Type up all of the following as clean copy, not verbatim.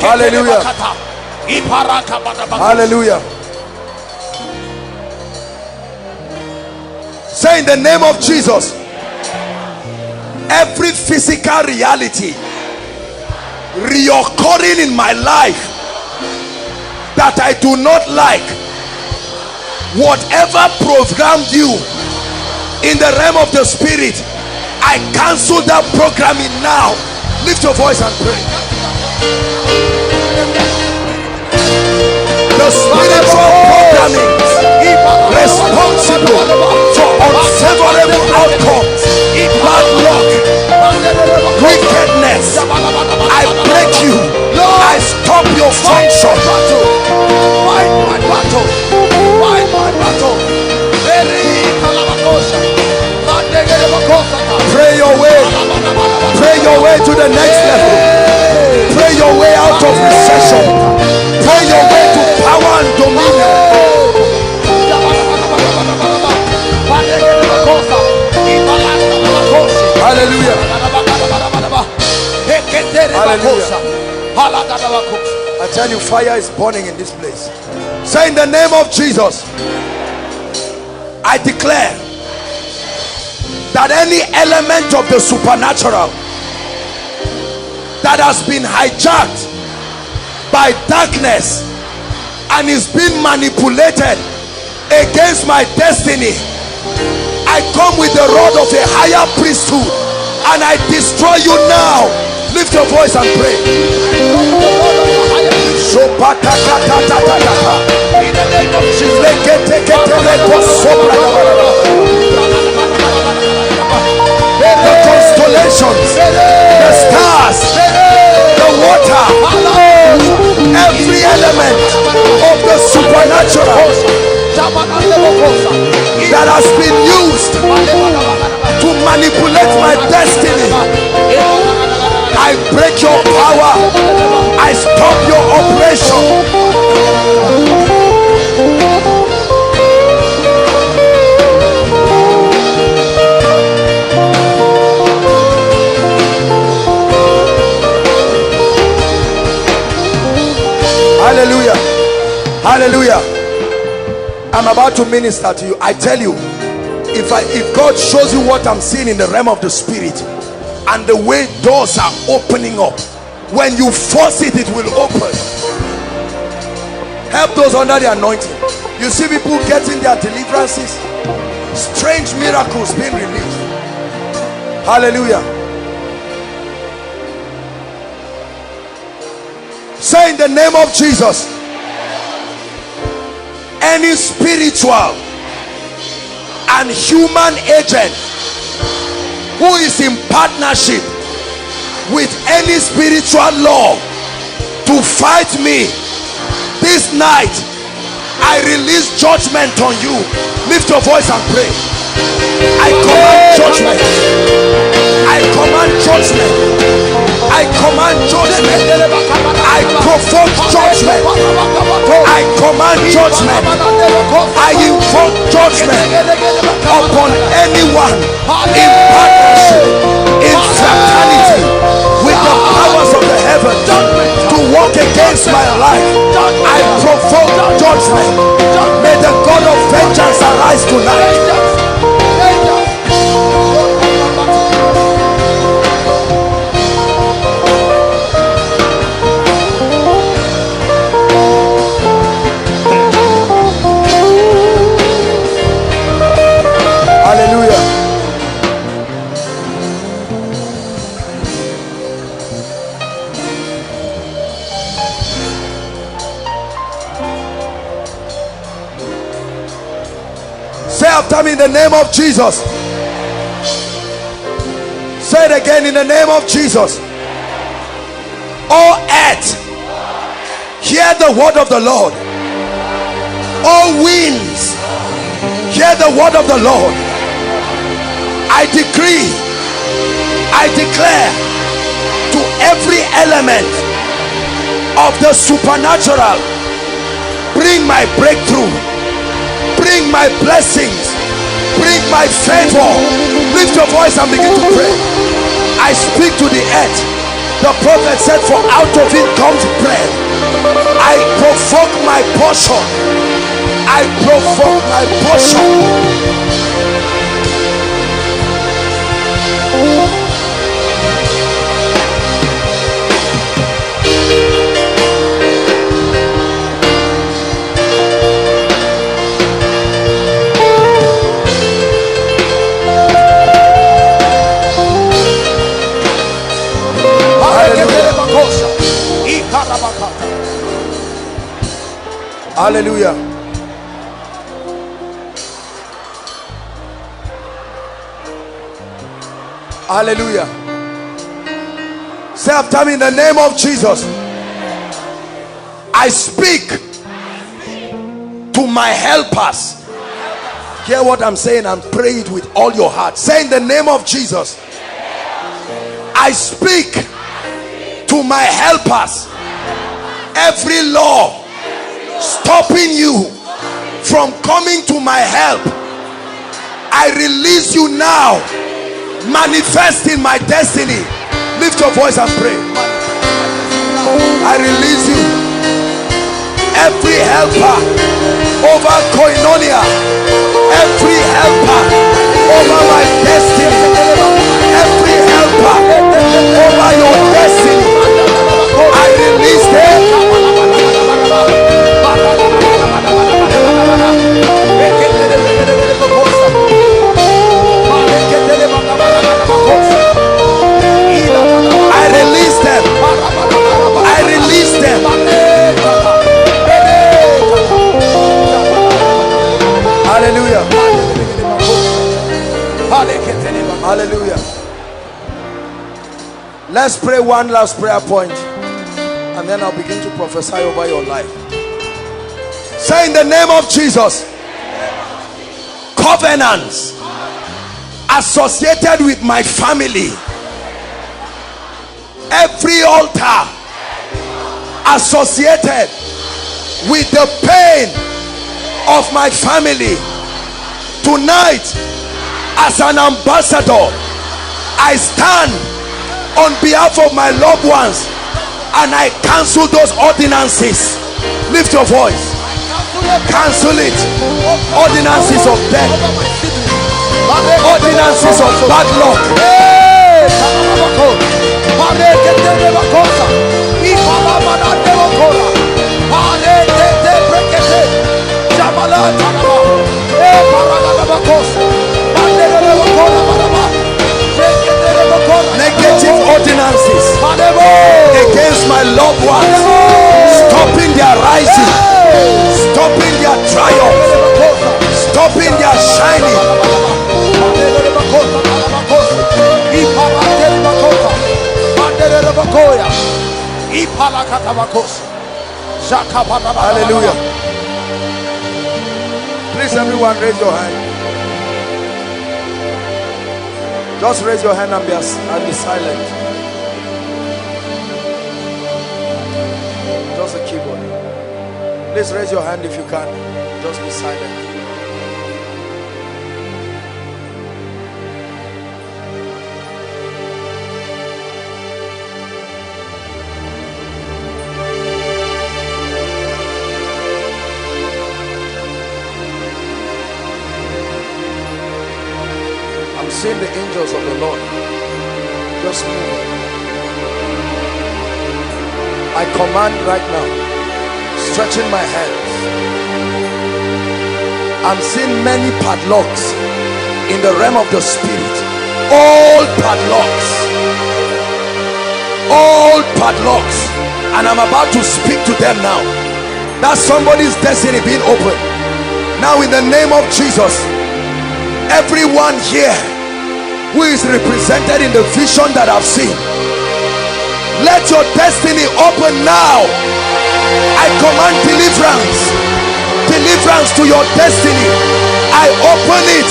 Hallelujah. Hallelujah. Say, in the name of Jesus, every physical reality reoccurring in my life that I do not like, whatever programmed you in the realm of the spirit, I cancel that programming now. Lift your voice and pray. The spiritual programming responsible for unfavorable outcomes, bad luck, wickedness, I break you. I stop your function. Fight my battle. Fight my battle. Pray your way. Pray your way to the next level. Pray your way out of recession. Pray your way to power and dominion. Hallelujah. Hallelujah. I tell you, fire is burning in this place. Say, in the name of Jesus, I declare that any element of the supernatural that has been hijacked by darkness and is being manipulated against my destiny, I come with the rod of a higher priesthood and I destroy you now. Lift your voice and pray. In the name of the constellations, the stars, the water, every element of the supernatural that has been used to manipulate my destiny, I break your power. I stop your operation. Hallelujah. Hallelujah. I'm about to minister to you. I tell you, if God shows you what I'm seeing in the realm of the spirit and the way doors are opening up, when you force it, it will open. Help those under the anointing. You see people getting their deliverances, strange miracles being released. Hallelujah. Say, in the name of Jesus, any spiritual and human agent who is in partnership with any spiritual law to fight me, this night I release judgment on you. Lift your voice and pray. I command judgment. I command judgment. I command judgment. I provoke judgment. I command judgment. I invoke judgment upon anyone in partnership, in fraternity with the powers of the heaven to work against my life. I provoke judgment. May the God of vengeance arise tonight. After me, in the name of Jesus. Say it again, in the name of Jesus. All earth, hear the word of the Lord. All winds, hear the word of the Lord. I decree, I declare to every element of the supernatural, bring my breakthrough, bring my blessings, bring my favor. Lift your voice and begin to pray. I speak to the earth. The prophet said, for out of it comes bread. I provoke my portion. I provoke my portion. Hallelujah. Hallelujah. Say after me, in the name of Jesus, I speak to my helpers. Hear what I'm saying and pray it with all your heart. Say, in the name of Jesus, I speak to my helpers. Every law stopping you from coming to my help, I release you now. Manifest in my destiny. Lift your voice and pray. I release you. Every helper over Koinonia, every helper over my destiny, every helper over your destiny, I release them. I release them. I release them. Hallelujah. Hallelujah. Let's pray one last prayer point, and then I'll begin to prophesy over your life. Say, in the name of Jesus, covenants associated with my family, every altar associated with the pain of my family, tonight, as an ambassador, I stand on behalf of my loved ones and I cancel those ordinances. Lift your voice. Cancel it. Ordinances of death, ordinances of bad luck. Negative ordinances against my loved ones, stopping their rising, stopping their triumph, stopping their shining. Hallelujah. Please, everyone, raise your hand. Just raise your hand and be silent. Just a keyboard. Please raise your hand if you can. Just be silent. Seeing the angels of the Lord just move. I command right now, stretching my hands, I'm seeing many padlocks in the realm of the spirit. All padlocks, and I'm about to speak to them now. That's somebody's destiny being opened now in the name of Jesus. Everyone here who is represented in the vision that I've seen, let your destiny open now. I command deliverance to your destiny. I open it.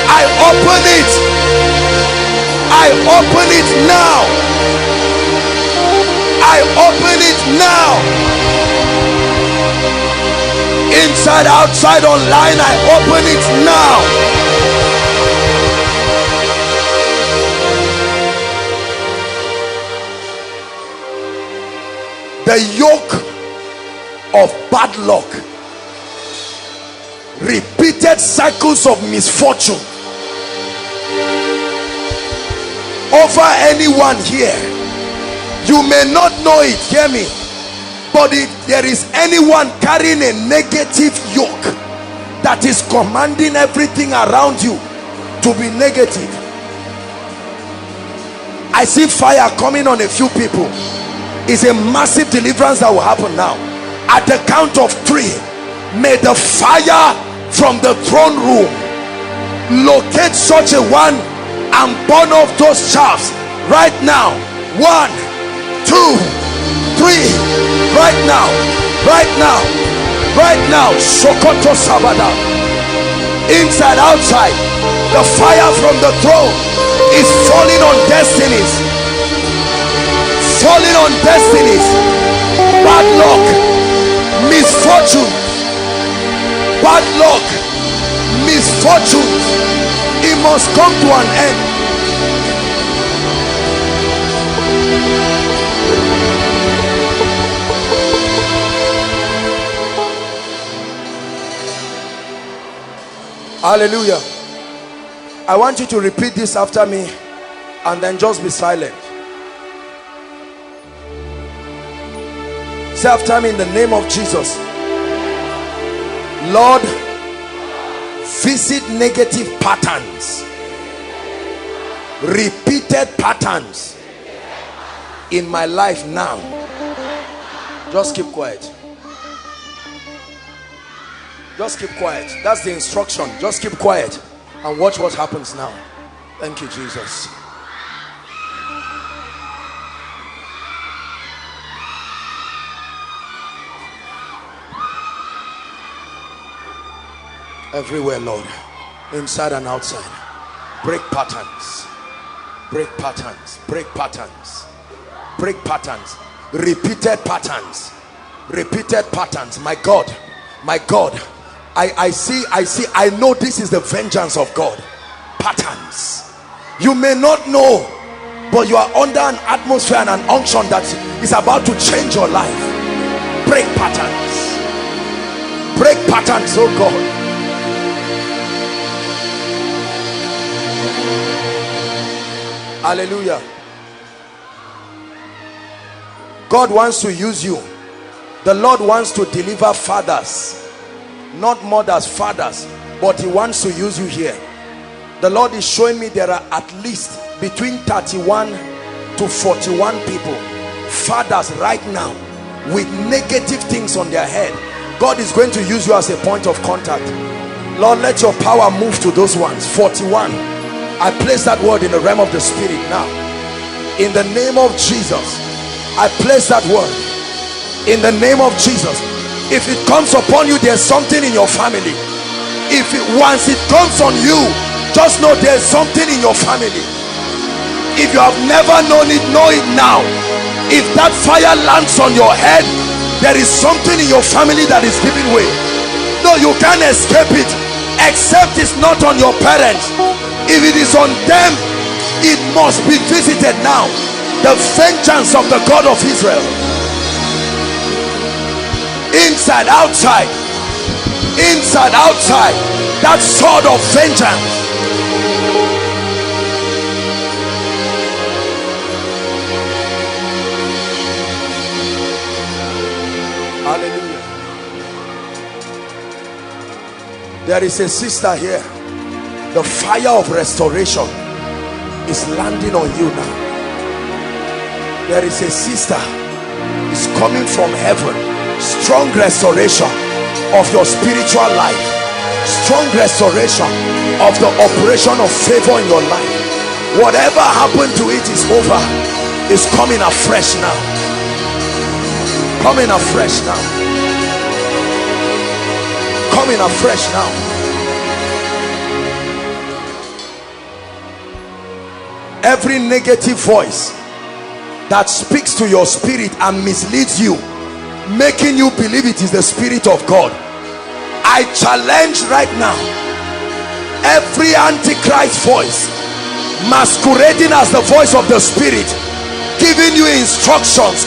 I open it. I open it now. I open it now. Inside, outside, online, I open it now. The yoke of bad luck, repeated cycles of misfortune over anyone here. You may not know it, hear me, but if there is anyone carrying a negative yoke that is commanding everything around you to be negative, I see fire coming on a few people. It's a massive deliverance that will happen now. At the count of 3, may the fire from the throne room locate such a one and burn off those chaffs right now. 1, 2, 3. Right now, right now, right now. Sokoto Sabada. Inside, outside, the fire from the throne is falling on destinies, falling on destinies. Bad luck, misfortune, bad luck, misfortune, it must come to an end. Hallelujah. I want you to repeat this after me and then just be silent. Say after me, in the name of Jesus. Lord, visit negative patterns, repeated patterns in my life now. Just keep quiet. Just keep quiet. That's the instruction. Just keep quiet and watch what happens now. Thank you, Jesus. Everywhere, Lord, inside and outside, break patterns, break patterns, break patterns, break patterns, repeated patterns, repeated patterns. My God, my God, I see, I know this is the vengeance of God. Patterns. You may not know, but you are under an atmosphere and an unction that is about to change your life. Break patterns, break patterns, oh God. Hallelujah. God wants to use you. The Lord wants to deliver fathers, not mothers, fathers, but he wants to use you here. The Lord is showing me there are at least between 31 to 41 people, fathers right now, with negative things on their head. God is going to use you as a point of contact. Lord, let your power move to those ones. 41. I place that word in the realm of the spirit now. In the name of Jesus, I place that word in the name of Jesus. If it comes upon you, there's something in your family. Once it comes on you, just know there's something in your family. If you have never known it, know it now. If that fire lands on your head, there is something in your family that is giving way. No, you can't escape it, except it's not on your parents. If it is on them, it must be visited now. The vengeance of the God of Israel. Inside, outside, inside, outside, that sword of vengeance. Hallelujah. There is a sister here. The fire of restoration is landing on you now. There is a sister, is coming from heaven. Strong restoration of your spiritual life, strong restoration of the operation of favor in your life. Whatever happened to it is over. It's coming afresh now. Coming afresh now. Coming afresh now. Every negative voice that speaks to your spirit and misleads you, making you believe it is the Spirit of God, I challenge right now every antichrist voice masquerading as the voice of the Spirit giving you instructions.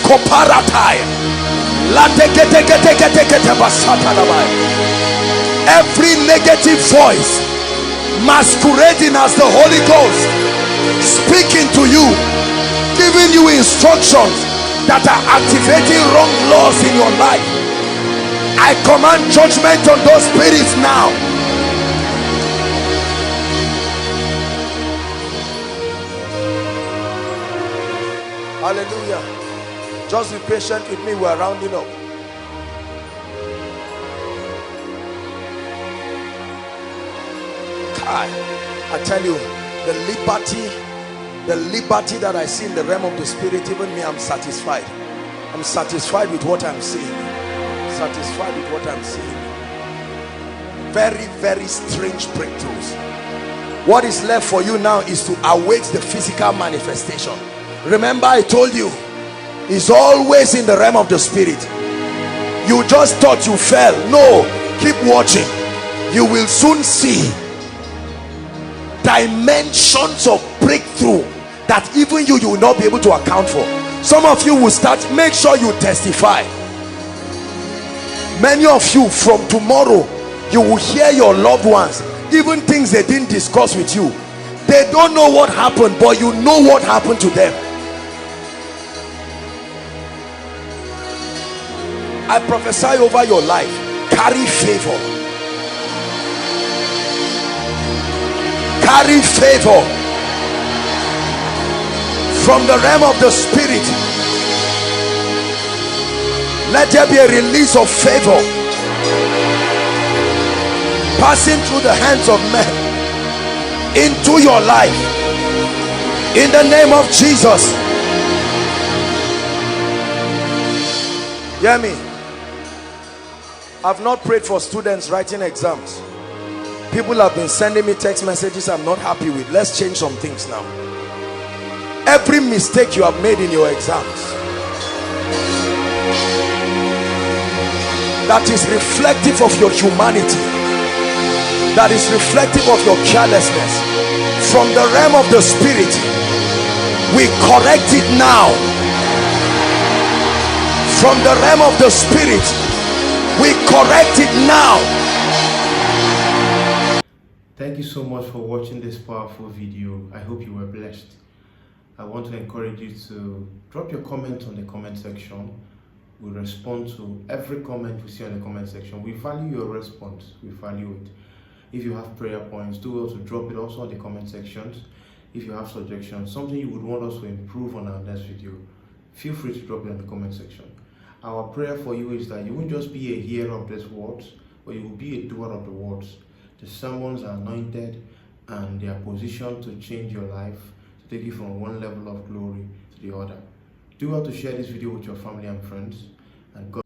Every negative voice masquerading as the Holy Ghost speaking to you, giving you instructions that are activating wrong laws in your life, I command judgment on those spirits now. Hallelujah. Just be patient with me, we're rounding up. I tell you, the liberty that I see in the realm of the spirit, even me, I'm satisfied. I'm satisfied with what I'm seeing. Satisfied with what I'm seeing. Very, very strange breakthroughs. What is left for you now is to await the physical manifestation. Remember, I told you, it's always in the realm of the spirit. You just thought you fell. No, keep watching. You will soon see dimensions of breakthrough that even you will not be able to account for. Some of you will start. Make sure you testify. Many of you, from tomorrow, you will hear your loved ones, even things they didn't discuss with you. They don't know what happened, but you know what happened to them. I prophesy over your life. Carry favor. Carry favor from the realm of the spirit. Let there be a release of favor passing through the hands of men into your life, in the name of Jesus. Hear me. I've not prayed for students writing exams. People have been sending me text messages I'm not happy with. Let's change some things now. Every mistake you have made in your exams that is reflective of your humanity, that is reflective of your carelessness, from the realm of the spirit, we correct it now. From the realm of the spirit, we correct it now. Thank you so much for watching this powerful video. I hope you were blessed. I want to encourage you to drop your comment on the comment section. We respond to every comment we see on the comment section. We value your response. We value it. If you have prayer points, do well to drop it also on the comment sections. If you have suggestions, something you would want us to improve on our next video, feel free to drop it in the comment section. Our prayer for you is that you won't just be a hearer of these words, but you will be a doer of the words. The sermons are anointed and they are positioned to change your life, to take you from one level of glory to the other. Do well to share this video with your family and friends, and God